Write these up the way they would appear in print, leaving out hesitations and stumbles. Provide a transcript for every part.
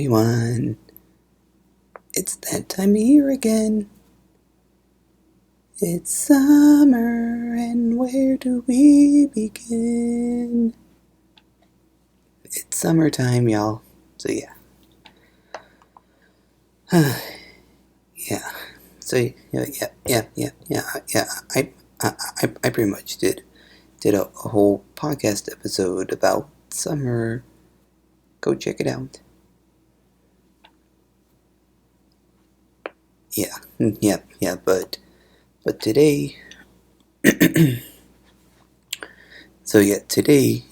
everyone. It's that time of year again. It's summer, and where do we begin? It's summertime, y'all. So yeah. Yeah. So yeah. I pretty much did a whole podcast episode about summer. Go check it out. Yeah, but today, today,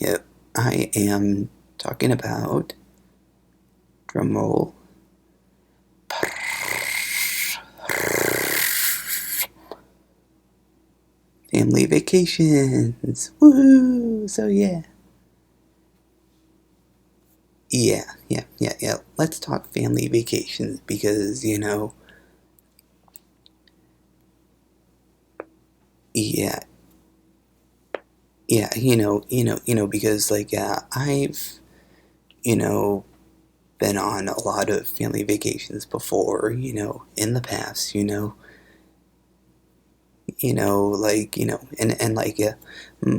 I am talking about, drumroll, family vacations. Woohoo! So yeah. Let's talk family vacations because yeah, because I've been on a lot of family vacations before, in the past,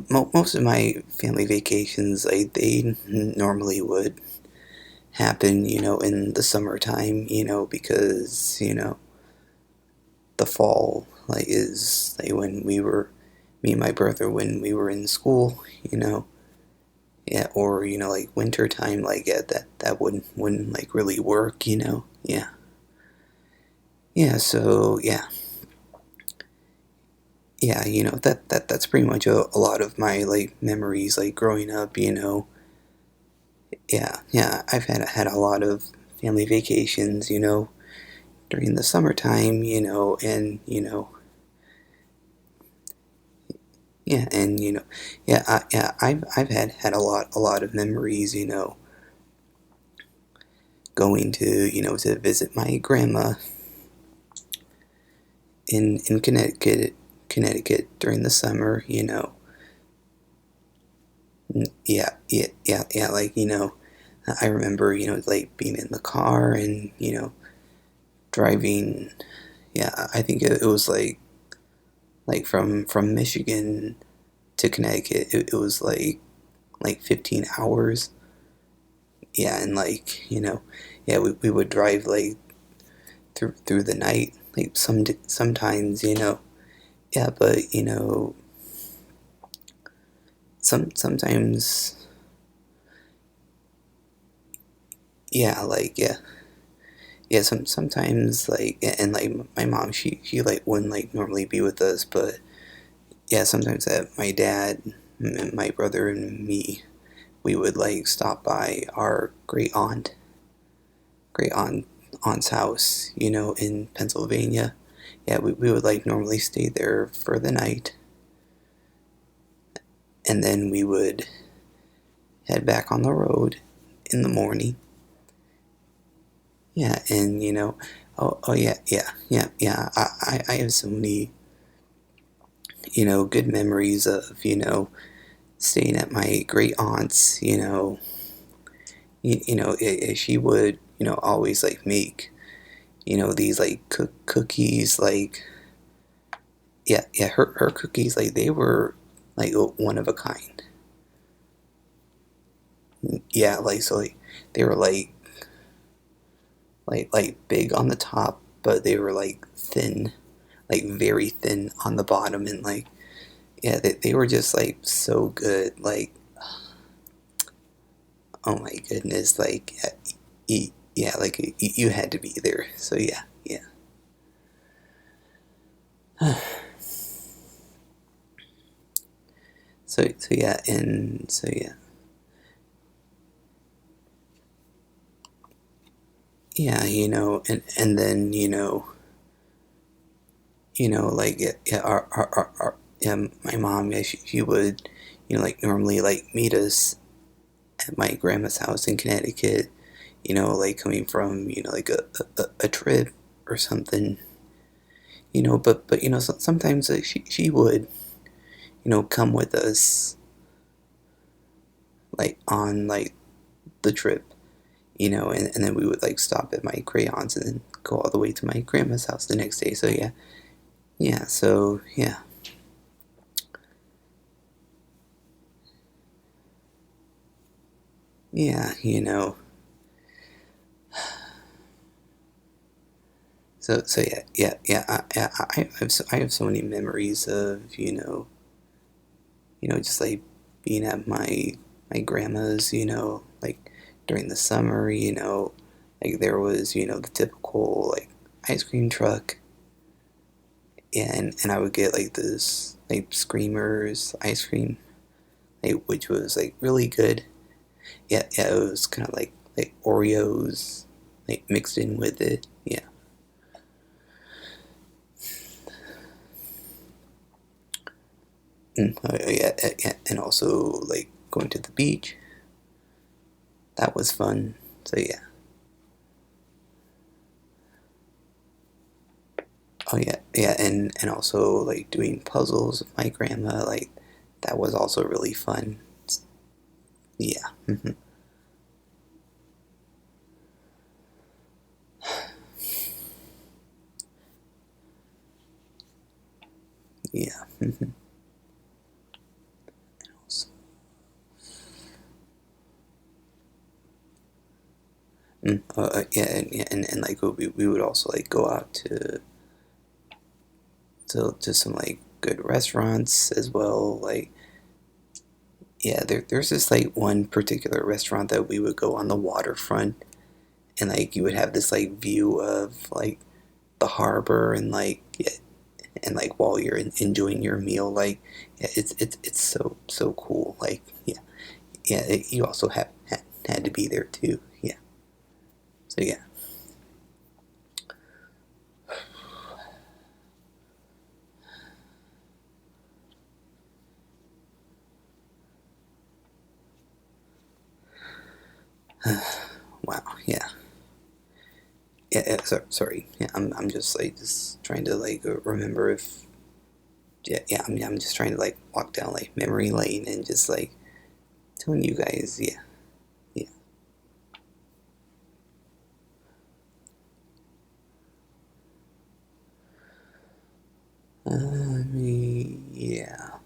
most of my family vacations, they normally would happen, in the summertime, because, the fall, is, when we were, me and my brother, when we were in school, yeah, or, winter time, that wouldn't, really work, yeah, that's pretty much a lot of my, memories, growing up, yeah, I've had a lot of family vacations, during the summertime, and yeah, and I've had a lot of memories, going to visit my grandma in Connecticut during the summer, yeah, I remember, being in the car and driving. Yeah, I think it was from Michigan to Connecticut. It was like 15 hours. Yeah, and yeah, we would drive through the night, sometimes, yeah, but sometimes, yeah, sometimes, and my mom, she wouldn't normally be with us, but yeah, sometimes that my dad, my brother, and me, we would stop by our great aunt's house, in Pennsylvania. Yeah, we would normally stay there for the night, and then we would head back on the road in the morning. Yeah, and oh yeah. I have so many good memories of staying at my great aunt's. She would always make these cookies, yeah, her cookies, they were one of a kind. Yeah, so they were big on the top, but they were thin, very thin on the bottom, and yeah, they were just so good, oh my goodness, yeah, you had to be there. So yeah. So yeah, and so yeah, and then yeah, yeah, my mom, yeah, she would normally meet us at my grandma's house in Connecticut, coming from a trip or something, but sometimes she would come with us on the trip, and then we would like stop at my crayons and then go all the way to my grandma's house the next day. So yeah, yeah, so yeah, so yeah. I have so many memories of just like being at my grandma's, like during the summer, like there was the typical like ice cream truck, and I would get like this like Screamers ice cream, like which was like really good. Yeah, yeah, it was kind of like Oreos like mixed in with it. Yeah. Yeah, yeah, and also like going to the beach. That was fun. So yeah. Oh yeah, yeah, and also like doing puzzles with my grandma. Like that was also really fun. Yeah. Yeah. Yeah, and like we would also like go out to some like good restaurants as well. Like yeah, there's this like one particular restaurant that we would go on the waterfront, and like you would have this like view of like the harbor, and like yeah, and like while you're enjoying your meal, like yeah, it's so cool. Like yeah, yeah, you also had to be there too. Yeah. So yeah. Wow. Yeah. Yeah, sorry. Yeah, I'm just like just trying to like remember if yeah, yeah. I'm just trying to like walk down like memory lane and just like telling you guys. Yeah, yeah. Yeah,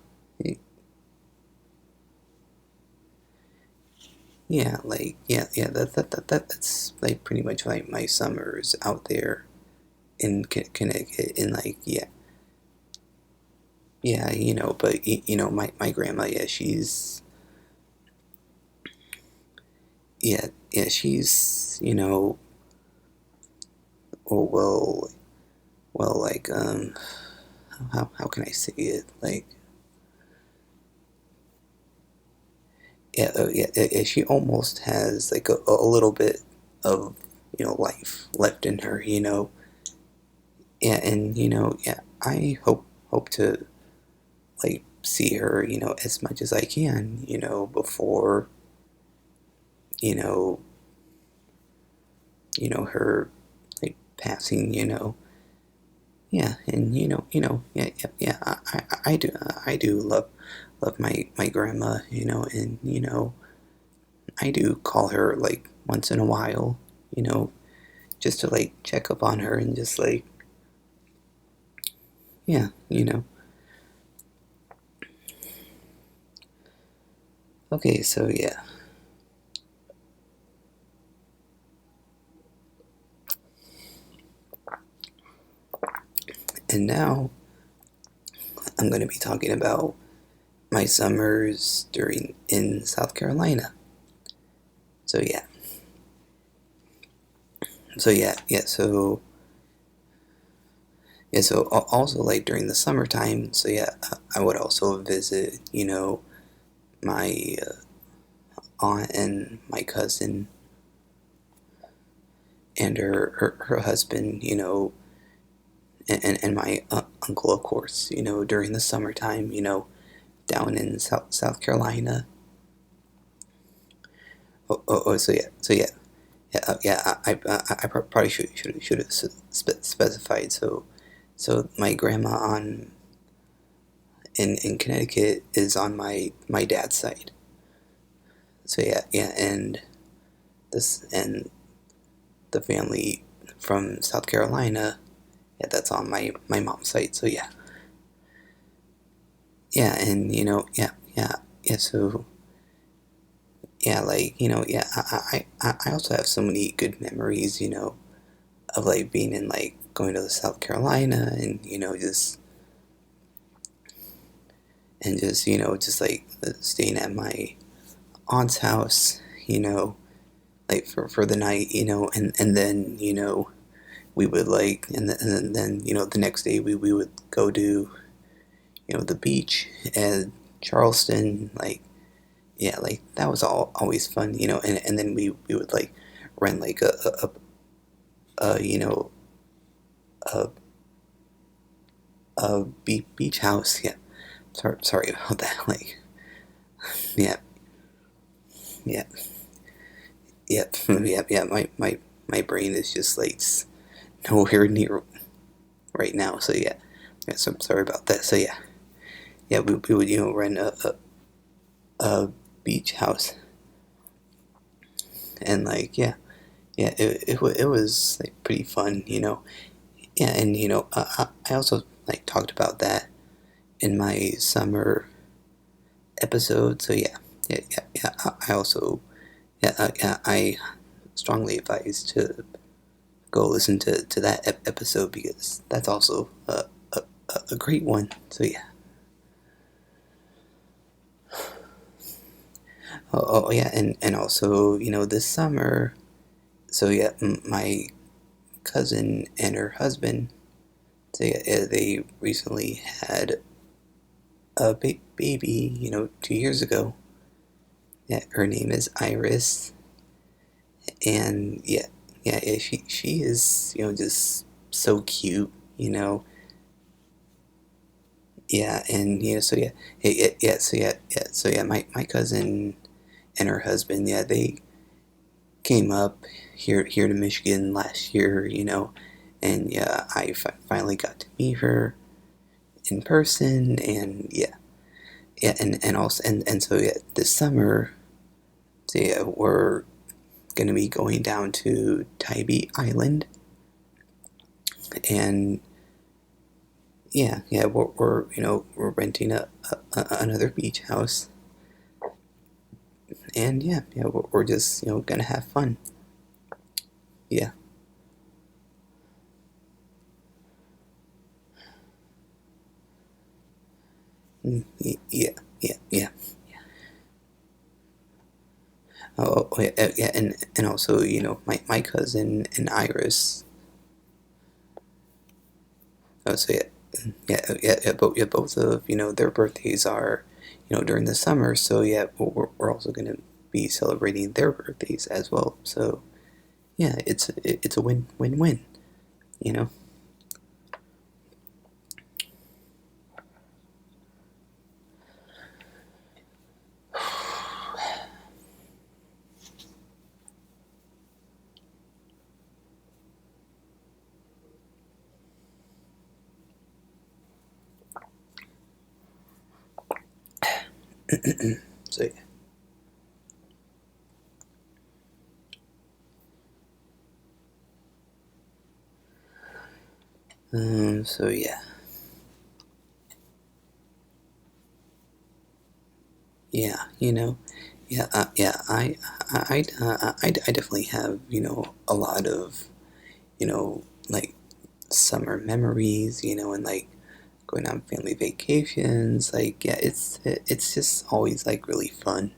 yeah. Like yeah. That's like pretty much like my summers out there in Connecticut, and like yeah, yeah. But my grandma. Yeah, she's yeah. She's oh well like how can I say it? Like, yeah, she almost has like a little bit of life left in her. Yeah, and yeah, I hope to like see her as much as I can before you know her like passing. Yeah, and yeah, yeah, yeah. I do love my grandma. And I do call her like once in a while, you know, just to like check up on her and just like, yeah, Okay, so yeah. And now I'm going to be talking about my summers during in South Carolina. So yeah. So yeah, yeah, so also like during the summertime, so yeah, I would also visit, my aunt and my cousin and her husband, and my uncle, of course, during the summertime, down in South Carolina. So yeah, yeah, yeah. I probably should have specified. So my grandma on in Connecticut is on my dad's side. So yeah, yeah, and this and the family from South Carolina. Yeah, that's on my mom's side. So yeah, yeah, and yeah. So yeah, like yeah, I also have so many good memories, of like being in like going to South Carolina and just just like staying at my aunt's house, like for the night, and then we would like and then the next day we would go to the beach at Charleston, like yeah, like that was all always fun, and then we would like rent like a a, beach house. Yeah, sorry about that. Like yeah, yeah, yep, yeah. My brain is just like nowhere near right now. So yeah, so I'm sorry about that. So yeah, yeah, we would rent a beach house and like yeah, yeah, it was like pretty fun, Yeah, and I also like talked about that in my summer episode. So yeah, yeah. I also yeah, I strongly advise to go listen to that episode because that's also a great one. So yeah. Oh yeah, and also this summer. So yeah, my cousin and her husband. So yeah, they recently had a baby. 2 years ago. Yeah, her name is Iris, and yeah, she is just so cute. Yeah, and so yeah, so yeah, my cousin and her husband, yeah, they came up here to Michigan last year, and yeah, I finally got to meet her in person, and yeah, and also and so yeah, this summer, so yeah, we're gonna be going down to Tybee Island, and yeah, we're renting another beach house, and yeah, we're just gonna have fun. Yeah. Yeah, yeah. Yeah, yeah, and also my cousin and Iris. Oh, so yeah, both of their birthdays are during the summer. So yeah, we're also gonna be celebrating their birthdays as well. So yeah, it's a win. You know. So yeah. So yeah. Yeah. Yeah. Yeah. I definitely have a lot of like summer memories. And like going on family vacations. Like yeah, it's just always like really fun.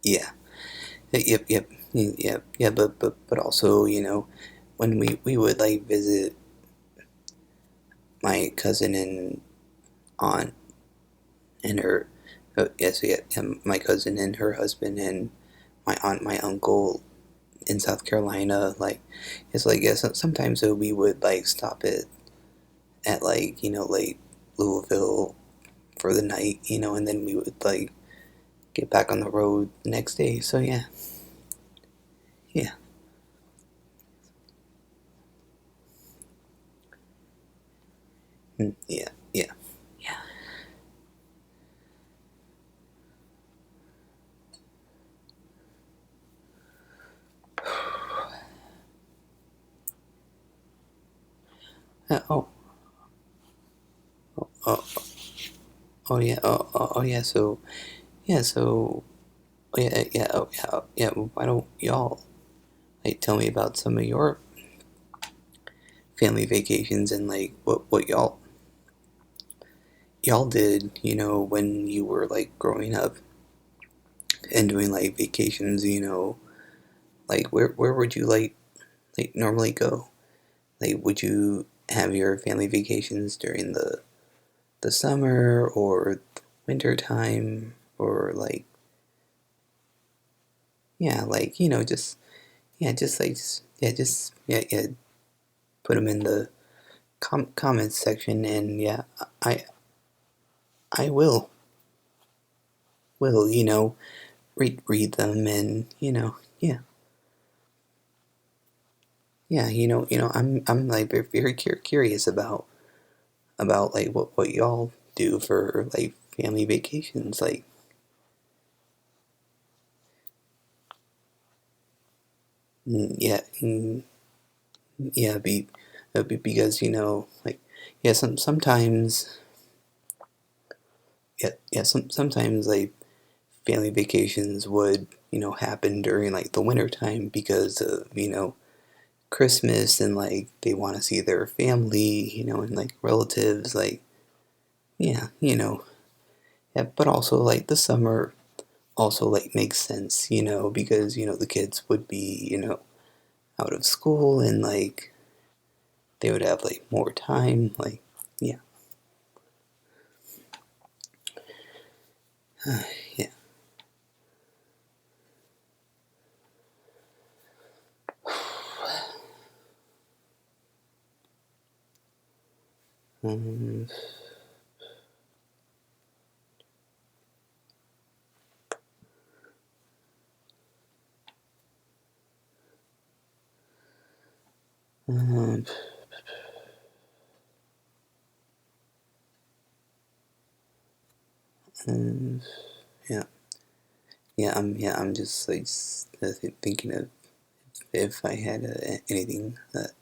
Yeah. Yep. Yeah. But also when we would like visit my cousin and aunt and her. Yeah, so yeah, my cousin and her husband and my aunt, my uncle in South Carolina. Like it's like yeah, sometimes we would like stop at like like Louisville for the night, and then we would like get back on the road the next day. So yeah, yeah. Yeah, yeah, yeah. Oh, oh, oh yeah. Oh yeah. So yeah. So oh, yeah. Yeah. Oh yeah. Yeah. Why don't y'all like tell me about some of your family vacations and like what y'all did, when you were like growing up and doing like vacations, like where would you like normally go? Like would you have your family vacations during the summer or winter time or like yeah, like just yeah, just like just yeah, yeah, put them in the comments section and yeah, I I will read them and yeah. Yeah, I'm like very curious about like what y'all do for like family vacations, like yeah, yeah, because like yeah, sometimes yeah yeah sometimes like family vacations would happen during like the winter time because of Christmas and like they want to see their family and like relatives like yeah yeah, but also like the summer also like makes sense, because the kids would be, out of school and like they would have like more time, like yeah, yeah. Um, um, um, yeah, I'm just like thinking of if I had anything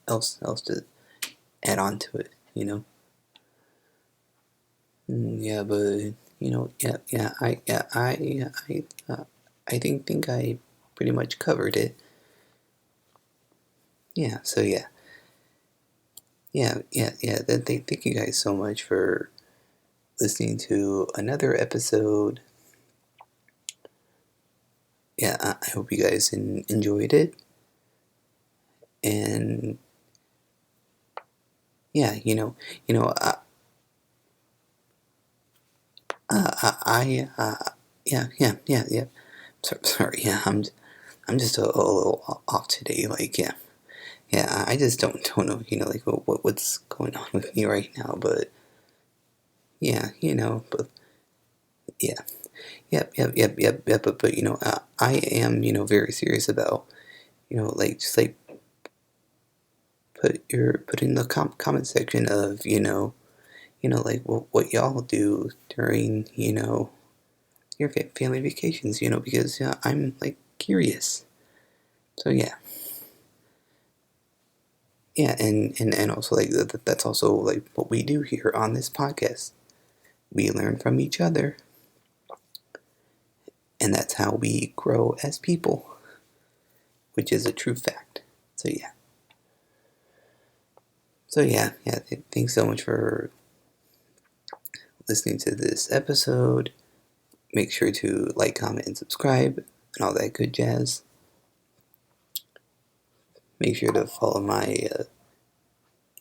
else to add on to it, yeah, but I think I pretty much covered it. Yeah, so yeah. Then thank you guys so much for listening to another episode. Yeah, I hope you guys enjoyed it, and yeah, yeah. Sorry, yeah, I'm just a little off today. Like, yeah. I just don't know, like what's going on with me right now. But yeah, but yeah, But I am very serious about like just like put in the comment section of like what y'all do during your family vacations, because I'm like curious. So yeah, and also like that's also like what we do here on this podcast. We learn from each other, and that's how we grow as people, which is a true fact. So yeah. Thanks so much for listening to this episode. Make sure to like, comment, and subscribe, and all that good jazz. Make sure to follow my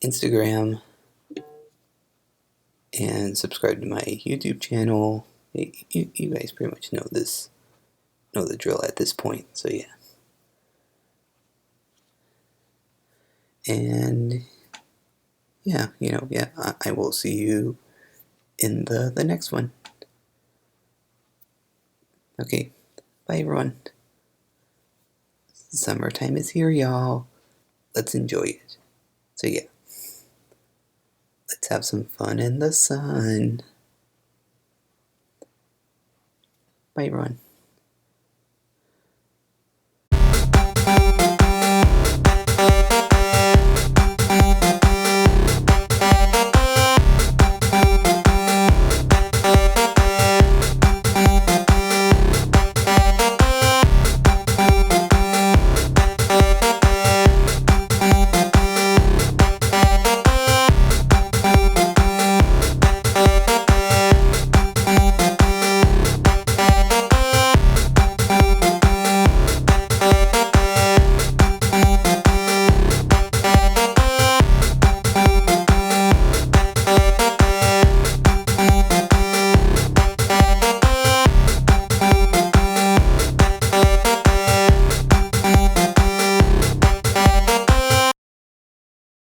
Instagram and subscribe to my YouTube channel. You guys pretty much know the drill at this point. So and I will see you in the next one. Okay, bye everyone. Summertime is here, y'all. Let's enjoy it. So let's have some fun in the sun. Bye everyone.